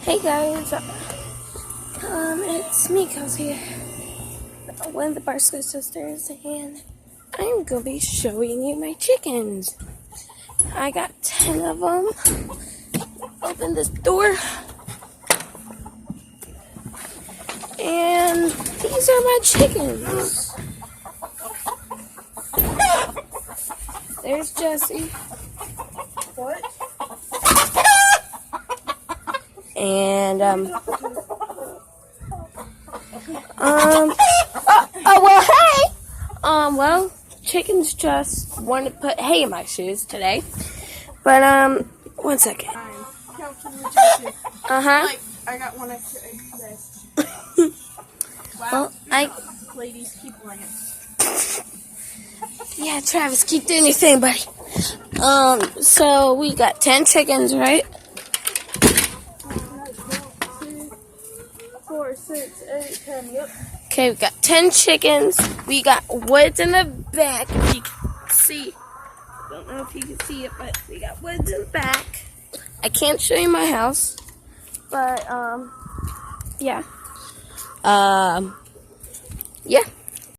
Hey guys, it's me, Kelsey, one of the Barstow sisters, and I'm going to be showing you my chickens. I got 10 of them. Open this door, and these are my chickens. There's Jessie. What? And, well, hey! Well, chickens just want to put hay in my shoes today. But, one second. Uh-huh. Like, I got one extra egg today. Well, Ladies, keep laying. Yeah, Travis, keep doing your thing, buddy. So we got 10 chickens, right? 4, 6, 8, 10, yep. Okay, we got 10 chickens. We got woods in the back. You can see. Don't know if you can see it, but we got woods in the back. I can't show you my house, but, yeah. Yeah.